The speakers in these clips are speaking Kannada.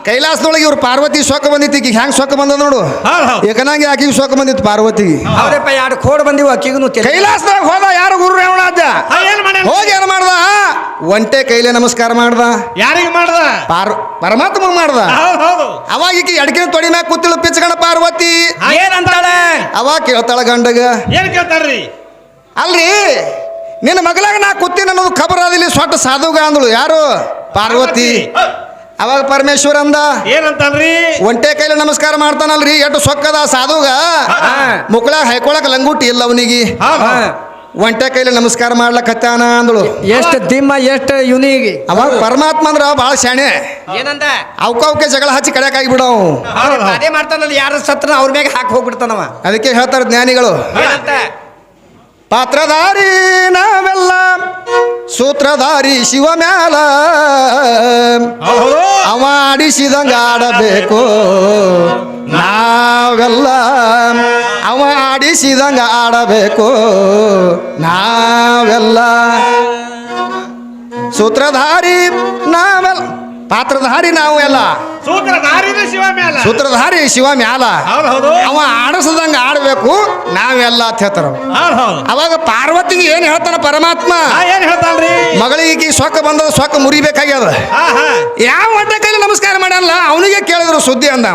ಕೈಲಾಸದೊಳಗೆ ಇವ್ರು ಪಾರ್ವತಿ ಸೊಕ್ಕ ಬಂದಿತ್ತು. ಈಗ ಹೆಂಗ್ ಸೊಕ್ಕ ಬಂದದ ನೋಡು, ಏಕನಾಗಿ ಆಕಿಗೆ ಸೊಕ್ಕ ಬಂದಿತ್ತು ಪಾರ್ವತಿಗೆ. ಹೌದಪ್ಪ, ಎರಡು ಕೋಡ್ ಬಂದಿವು ಅಕ್ಕಿಗೂ. ಕೈಲಾಸದಾಗ ಹೋದ ಯಾರು ಗುರು ರೇವಣಾದ್ಯ ಹೋಗಿ ಏನ್ ಮಾಡ್ದ, ಒಂಟೆ ಕೈಲೇ ನಮಸ್ಕಾರ ಮಾಡ್ದ. ಯಾರಿಗೆ ಮಾಡ್ದ? ಪರಮಾತ್ಮ ಮಾಡ್ದ. ಅವಾಗ ಈಕಿ ಅಡ್ಕೆ ತೊಡಿ ಮ್ಯಾಗ ಕೂತಿಳು ಪಿಚ್ಚಗಣ ಪಾರ್ವತಿ. ಏನಂತಾಳೆ? ಅವಾಗ ಕೇಳ್ತಾಳ ಗಂಡಗ, ಏನ್ ಕೇಳ್ತಾರ್ರಿ? ಅಲ್ರಿ ನಿನ್ನ ಮಗಳಾಗ ನಾ ಕೂತೀನಿ ಅನ್ನೋದು ಖಬರ್ ಅದಿಲ್ಲಿ ಸೊಟ್ಟ ಸಾಧುಗ ಅಂದಳು. ಯಾರು? ಪಾರ್ವತಿ. ಅವಾಗ ಪರಮೇಶ್ವರ ಅಂದ, ಏನಂತಾನ್ರಿ? ಒಂಟೆ ಕೈಲಿ ನಮಸ್ಕಾರ ಮಾಡ್ತಾನಲ್ರಿ, ಎಷ್ಟು ಸೊಕ್ಕದ ಸಾಧುಗ, ಮುಕ್ಕಳಾಗ ಹೈಕೊಳಕ್ ಲಂಗುಟಿ ಇಲ್ಲ ಅವನಿಗೆ, ಒಂಟೆ ಕೈಲಿ ನಮಸ್ಕಾರ ಮಾಡ್ಲಕತ್ತಾನ ಅಂದಳು. ಎಷ್ಟು ದಿಮ್ಮ ಎಷ್ಟು ಯುನಿಗೆ. ಅವಾಗ ಪರಮಾತ್ಮ ಅಂದ್ರ ಬಾಳ ಶಾಣೆ. ಏನಂದ? ಅವಕ್ಕೆ ಜಗಳ ಹಚ್ಚಿ ಕಡೆಯಾಗಿ ಬಿಡವ್. ಅದೇ ಮಾಡ್ತಾನಲ್ಲ, ಯಾರ ಸತ್ರ ಅವ್ರ ಮ್ಯಾಗ ಹಾಕಿ ಹೋಗ್ಬಿಡ್ತಾನವ. ಅದಕ್ಕೆ ಹೇಳ್ತಾರ ಜ್ಞಾನಿಗಳು, ಪಾತ್ರಧಾರಿ ನಾವೆಲ್ಲ ಸೂತ್ರಧಾರಿ ಶಿವ ಮ್ಯಾಲ, ಅವ ಆಡಿಸಿದಂಗ ಆಡಬೇಕು ನಾವೆಲ್ಲ, ಅವ ಆಡಿಸಿದಂಗ ಆಡಬೇಕು ನಾವೆಲ್ಲ. ಸೂತ್ರಧಾರಿ ನಾವೆಲ್ಲ, ಪಾತ್ರಧಾರಿ ನಾವು ಎಲ್ಲ, ಸೂತ್ರಧಾರಿ ಶಿವ ಮ್ಯಾಲ, ಅವ ಆಡಿಸದಂಗ ಆಡ್ಬೇಕು ನಾವೆಲ್ಲ ಅಂತ ಹೇಳ್ತಾರ. ಅವಾಗ ಪಾರ್ವತಿಗೆ ಏನ್ ಹೇಳ್ತಾನ ಪರಮಾತ್ಮ? ಏನ್ ಹೇಳ್ತಾನ್ರಿ? ಮಗಳಿಗೆ ಸೊಕ್ಕ ಬಂದದ, ಸೊಕ್ಕ ಮುರಿಬೇಕಾಗ್ಯದ. ಯಾವ ಒಂಟೆ ಕೈಲಿ ನಮಸ್ಕಾರ ಮಾಡಲ್ಲ ಅವನಿಗೆ ಕೇಳಿದ್ರು ಸುದ್ದಿ ಅಂದ.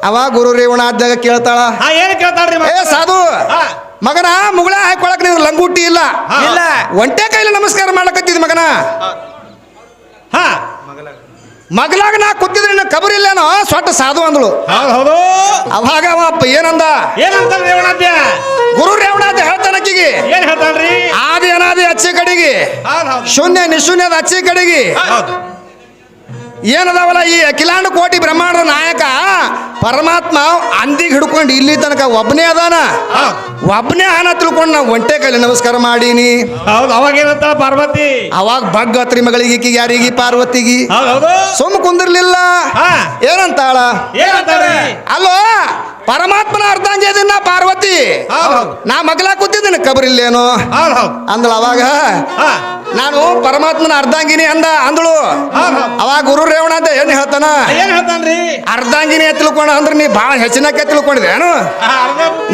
ಅವಾಗ ಗುರು ರೇವಣಾದ್ಯಾಗ ಕೇಳ್ತಾಳ, ಏನ್ ಕೇಳ್ತಾಳ್ರಿ? ಏ ಸಾಧು ಮಗನ, ಮುಗಳ ಹಾಕೊಳಕ್ ನೀವು ಲಂಗುಟಿ ಇಲ್ಲ, ಒಂಟೆ ಕೈಲಿ ನಮಸ್ಕಾರ ಮಾಡ್ಲಕತ್ತಿದ್ ಮಗನ, ಮಗಲಾಗ ನಾ ಕೂತಿದ್ರೆ ನಿನ್ನ ಕಬರ್ ಇಲ್ಲೇನೋ ಸೊಟ್ಟ ಸಾಧು ಅಂದಳು. ಅವಾಗ ಅವಪ್ಪ ಏನಂದ? ರೇವಣಾದ್ಯ ಗುರು ರೇವಣಾದ್ಯ ಹೇಳ್ತಾನಕ್ಕಿಗೆ, ಏನ್ ಹೇಳ್ತಾನ್ರಿ? ಆದಿ ಅನಾದಿ ಅಚ್ಚಿ ಕಡೆಗೆ, ಶೂನ್ಯ ನಿಶೂನ್ಯದ ಅಚ್ಚಿ ಕಡೆಗೆ ಏನದಾವಲ್ಲ ಈ ಅಖಿಲಾಂಡ ಕೋಟಿ ಬ್ರಹ್ಮಾಂಡದ ನಾಯಕ ಪರಮಾತ್ಮ ಅಂದಿಗೆ ಹಿಡ್ಕೊಂಡು ಇಲ್ಲಿ ತನಕ ಒಬ್ಬನೇ ಅದಾನ, ಒಬ್ಬನೇ ಆನ ತಿಳ್ಕೊಂಡು ನಾವು ಒಂಟೆ ಕೈಲಿ ನಮಸ್ಕಾರ ಮಾಡೀನಿ. ಅವಾಗ ಏನಂತ ಪಾರ್ವತಿ? ಅವಾಗ ಬಗ್ಗತ್ರಿ ಮಗಳಿಗೆ, ಯಾರಿಗೆ? ಪಾರ್ವತಿಗೆ. ಸುಮ್ಮ ಕುಂದಿರ್ಲಿಲ್ಲ, ಏನಂತಾಳ? ಅಲ್ಲೋ ಪರಮಾತ್ಮನ ಅರ್ಧಾಂಗಿ ಅದನ್ನ ಪಾರ್ವತಿ, ನಾ ಮಗಲ ಕೂತಿದ್ದೀನಿ ಕಬರ್ ಇಲ್ಲೇನು ಅಂದಳು. ಅವಾಗ ನಾನು ಪರಮಾತ್ಮನ ಅರ್ಧಾಂಗಿನಿ ಅಂದಳು. ಅವಾಗ ಗುರು ರೇವಣಾದ್ಯ ಏನ್ ಹೇಳ್ತಾನ? ಅರ್ಧಾಂಗಿನಿ ತಿಳ್ಕೊಂಡ ಅಂದ್ರೆ ನೀ ಭಾಳ ಹೆಚ್ಚಿನಕ್ಕೆ ತಿಳ್ಕೊಂಡಿದೆ ಏನು?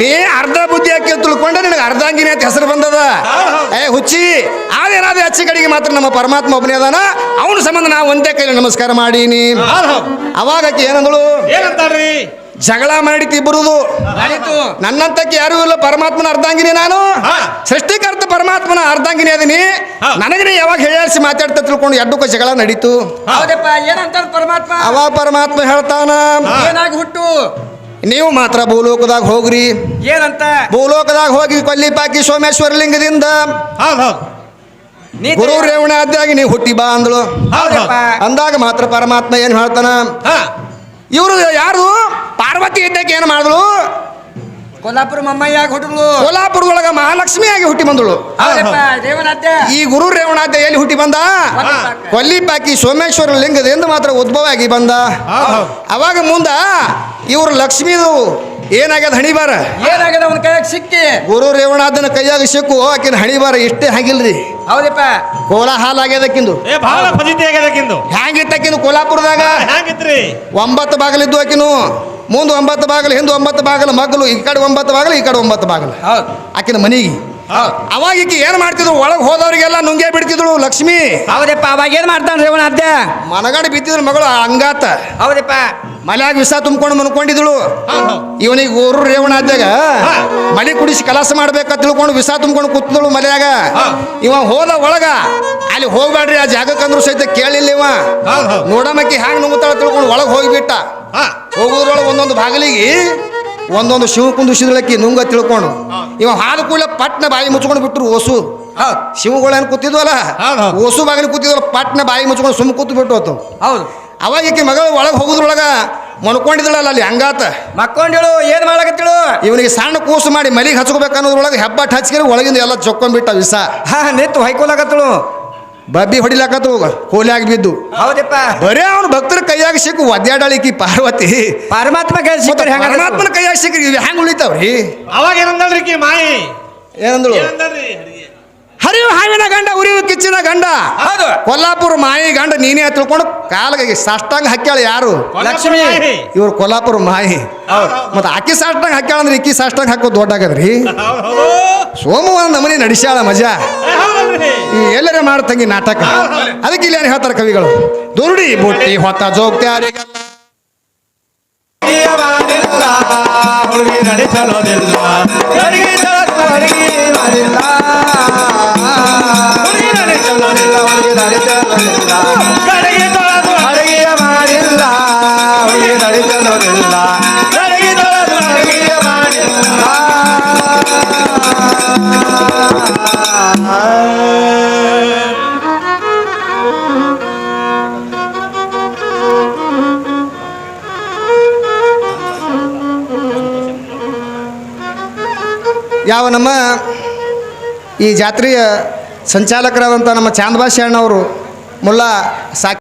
ನೀ ಅರ್ಧ ಬುದ್ಧಿ ಹಾಕಿ ತಿಳ್ಕೊಂಡೆ ನಿನಗೆ ಅರ್ಧಾಂಗಿನಿ ಅಂತ ಹೆಸರು ಬಂದದ. ಏ ಹುಚ್ಚಿ, ಅದೇನಾದ್ರೂ ಹಚ್ಚಿ ಕಡೆಗೆ ಮಾತ್ರ ನಮ್ಮ ಪರಮಾತ್ಮ ಒಬ್ಬನೇ ಅದಾನ, ಅವನ ಸಂಬಂಧ ನಾ ಒಂದೇ ಕೈಲಿ ನಮಸ್ಕಾರ ಮಾಡೀನಿ. ಅವಾಗ ಏನಂದಳು? ಜಗಳ ಮಾಡಿತಿ ಬರುದು ನನ್ನಂತಕ್ಕೆ ಯಾರು ಇಲ್ಲ, ಪರಮಾತ್ಮನ ಅರ್ಧಾಂಗಿನಿ ನಾನು, ಸೃಷ್ಟಿಕರ್ತ ಪರಮಾತ್ಮನ ಅರ್ಧಾಂಗಿನಿ ಅದೀನಿ. ನನಗೆ ಯಾವಾಗ ಹೇಳಿಸಿ ಮಾತಾಡ್ತಾ ತಿಳ್ಕೊಂಡು ಎಡ್ಡಕ್ಕೂ ಜಗಳ ನಡೀತು. ಅವಾಗ ಪರಮಾತ್ಮ ಹೇಳ್ತಾನ, ಏನಾಗಿ ಹುಟ್ಟು ನೀವು ಮಾತ್ರ ಭೂಲೋಕದಾಗ ಹೋಗ್ರಿ. ಏನಂತ? ಭೂಲೋಕದಾಗ ಹೋಗಿ ಕೊಲ್ಲಿಪಾಕಿ ಸೋಮೇಶ್ವರ ಲಿಂಗದಿಂದ ಗುರು ರೇವಣಾದ್ಯಾಗಿ ನೀವು ಹುಟ್ಟಿ ಬಾ ಅಂದಳು. ಅಂದಾಗ ಮಾತ್ರ ಪರಮಾತ್ಮ ಏನ್ ಹೇಳ್ತಾನ? ಇವರು ಯಾರು? ಪಾರ್ವತಿ ಇದ್ದಕ್ಕೆ ಏನು ಮಾಡಿದ್ರು? ಕೊಲ್ಲಾಪುರ ಮಮ್ಮಯ್ಯಾಗಿ ಹುಟ್ಟಿದ್ಳು. ಕೊಲ್ಲಾಪುರದೊಳಗ ಮಹಾಲಕ್ಷ್ಮಿಯಾಗಿ ಹುಟ್ಟಿ ಬಂದಳು. ಈ ಗುರು ರೇವಣಾದ್ಯ ಎಲ್ಲಿ ಹುಟ್ಟಿ ಬಂದ? ಕೊಲ್ಲಿಪಾಕಿ ಸೋಮೇಶ್ವರ ಲಿಂಗದಿಂದ ಮಾತ್ರ ಉದ್ಭವ ಆಗಿ ಬಂದ. ಅವಾಗ ಮುಂದ ಇವ್ರು ಲಕ್ಷ್ಮೀದು ಏನಾಗ್ಯದ ಹಣಿಬಾರ? ಏನಾಗ್ಯದ ಅವನ ಕೈಯಾಗ ಸಿಕ್ಕಿ? ಗುರು ರೇವಣಾದ್ಯನ ಕೈಯಾಗ ಸಿಕ್ಕು ಆಕಿನ ಹಣಿಬಾರ ಇಷ್ಟೇ ಹಾಗಿಲ್ರಿ. ಹೌದಪ್ಪ, ಕೋಲ ಹಾಲಾಗ್ಯದಕ್ಕಿಂದು, ಹ್ಯಾಂಗಿತ್ತಕ್ಕಿಂದು ಕೊಲ್ಲಾಪುರದಾಗ 9 ಬಾಗಿಲಿದ್ದು ಆಕಿನು. ಮುಂದೆ 9 ಬಾಗಿಲು, ಹಿಂದೆ 9 ಬಾಗಿಲು, ಮಗ್ಲು ಈ ಕಡೆ 9 ಬಾಗಿಲು, ಈ ಕಡೆ 9 ಬಾಗಿಲು ಆಕಿನ ಮನಿಗೆ. ಅವಾಗ ಈಕಿ ಏನ್ ಮಾಡ್ತಿದ್ರು? ಒಳಗೆ ಹೋದವ್ರಿಗೆಲ್ಲ ನುಂಗೆ ಬಿಡ್ತಿದ್ರು ಲಕ್ಷ್ಮಿ. ಹೌದಪ್ಪ, ಅವಾಗ ಏನ್ ಮಾಡ್ತಾನ ರೇವಣಾದ್ಯ? ಮನಗಂಡು ಬಿತ್ತಿದ್ರು ಮಗಳು ಅಂಗಾತ. ಹೌದಪ್ಪ, ಮಲ್ಯಾಗ ವಿಷ ತುಂಬ್ಕೊಂಡು ಮನ್ಕೊಂಡಿದ್ಳು. ಇವನಿಗೆ ಗುರು ರೇವಣಾದ್ಯಾಗ ಮಲಿ ಕುಡಿಸಿ ಕಲಾಸ ಮಾಡ್ಬೇಕಂತ ತಿಳ್ಕೊಂಡು ವಿಷ ತುಂಬ್ಕೊಂಡು ಕೂತಿದ್ಳು ಮಲ್ಯಾಗ. ಇವ ಹೋದ ಒಳಗ, ಅಲ್ಲಿ ಹೋಗ್ಬೇಡ್ರಿ ಆ ಜಾಗಕ್ಕಂದ್ರು ಸಹಿತ ಕೇಳಿಲ್ಲ ಇವ. ನೋಡಮಕ್ಕಿ ಹ್ಯಾಂಗ್ ನುಂಗುತ್ತಾಳ ತಿಳ್ಕೊಂಡು ಒಳಗೆ ಹೋಗಿಬಿಟ್ಟ. ಹೋಗೋದ್ರೊಳಗೆ ಒಂದೊಂದು ಬಾಗಿಲಿಗೆ ಒಂದೊಂದು ಶಿವ ಕುಂದಿಸಿದ್ಳಕ್ಕಿ ನುಂಗ ತಿಳ್ಕೊಂಡು. ಇವ ಹಾಲು ಕೂಡಲೇ ಪಟ್ನ ಬಾಯಿ ಮುಚ್ಕೊಂಡು ಬಿಟ್ರು ಓಸು. ಶಿವಗಳೇನು ಕೂತಿದ್ವಲ್ಲ, ಓಸು ಬಾಗಿಲು ಕೂತಿದ್ವಲ್ಲ, ಪಟ್ನ ಬಾಯಿ ಮುಚ್ಕೊಂಡು ಸುಮ್ಮ ಕೂತು ಬಿಟ್ಟು ಹೋತು. ಹೌದು. ಅವಾಗ ಈಕೆ ಮಗಳು ಒಳಗೆ ಹೋಗುದ್ರೊಳಗ ಮನ್ಕೊಂಡಿದ್ಳಲ್ಲ ಅಲ್ಲಿ ಹಂಗಾತ ಮಕ್ಕೊಂಡಿಳು. ಏನ್ ಮಾಡಕತ್ತಿಳು? ಇವನಿಗೆ ಸಣ್ಣ ಕೂಸು ಮಾಡಿ ಮಲಿಗೆ ಹಚ್ಕೋಬೇಕು ಅನ್ನೋದ್ರೊಳಗೆ ಹೆಬ್ಬಟ್ಟು ಹಚ್ಕಿರಿ ಒಳಗಿಂದ ಎಲ್ಲ ಚೊಕ್ಕೊಂಡ್ಬಿಟ್ಟ ವಿಷ. ನಿಂತು ಹೊಯ್ಕೊಳಕತ್ತಳು, ಬಬ್ಬಿ ಹೊಡಿಲಾಕತ್ತು ಕೋಲಿಯಾಗಿ ಬಿದ್ದು. ಹೌದಪ್ಪ, ಬರೇ ಅವನು ಭಕ್ತರ ಕೈಯಾಗ ಸಿಕ್ಕು ಒದ್ಯಾಡಳಿಕಿ ಪಾರ್ವತಿ. ಪರಮಾತ್ಮ ಕೈ ಸಿಕ್ಕ, ಪರಮಾತ್ಮನ ಕೈಯಾಗ ಸಿಕ್ಕ್ರಿ ಹೆಂಗ್ ಉಳಿತಾವ್ರಿ? ಅವಾಗ ಏನಂದಳ್ರಿ ಮಾಯಿ? ಏನಂದಳು? ಹರಿವು ಹಾವಿನ ಗಂಡ ಉರಿವು ಕಿಚ್ಚಿನ ಗಂಡ ಹೌದು ಕೊಲ್ಲಾಪುರ ಮಾಯಿ ಗಂಡ ನೀನೇ ತಿಳ್ಕೊಂಡು ಕಾಲಿಗೆ ಸಾಷ್ಟಾಂಗ ಹಾಕ್ಯಾಳ ಯಾರು ಲಕ್ಷ್ಮಿ. ಇವ್ರು ಕೊಲ್ಲಾಪುರ ಮಾಯಿ ಮತ್ತ ಆಕಿ ಸಾಷ್ಟಾಂಗ ಹಾಕ್ಯಾಳ ಅಂದ್ರೆ ಇಕ್ಕಿ ಸಾಷ್ಟಾಂಗ ಹಾಕೋದು ದೊಡ್ಡ ಆಗದ್ರಿ ಸೋಮವಾರ ನಮನಿ ನಡೆಸ್ಯಾಳ ಮಜಾ ಈ ಎಲ್ಲರೇ ಮಾಡ್ತಂಗಿ ನಾಟಕ ಅದಕ್ಕೆ ಇಲ್ಲಿ ಏನ್ ಹೇಳ್ತಾರೆ ಕವಿಗಳು ದುರುಡಿ ಬುಟ್ಟಿ ಹೊತ್ತ ಜೋಗ್ತ್ಯಾರಿಗಲ್ಲ ಹುಡುಗಿ ನಡೆಸಲೋದಿಲ್ಲ ಹುಡುಗಿ ಮಾಡಿಲ್ಲ ಹುಡುಗಿ ನಡೆಸಲೋದಿಲ್ಲ ಹುಡುಗಿ ನಡೆಸಲೋದಿಲ್ಲ ಕಡೆಗೆ ತೊಳೆದು ಅಡುಗೆಯ ಮಾಡಿಲ್ಲ ಹುಡುಗಿ ನಡೆಸಲೋದಿಲ್ಲ ಕಡೆಗೆ ತೊಳೆದು ಅಡುಗೆಯ ಮಾಡಿಲ್ಲ ಯಾವ ನಮ್ಮ ಈ ಜಾತ್ರೆಯ ಸಂಚಾಲಕರಾದಂಥ ನಮ್ಮ ಚಾಂದಬಾಸಿ ಅಣ್ಣವರು ಮುಲ್ಲಾ ಸಾಕಿ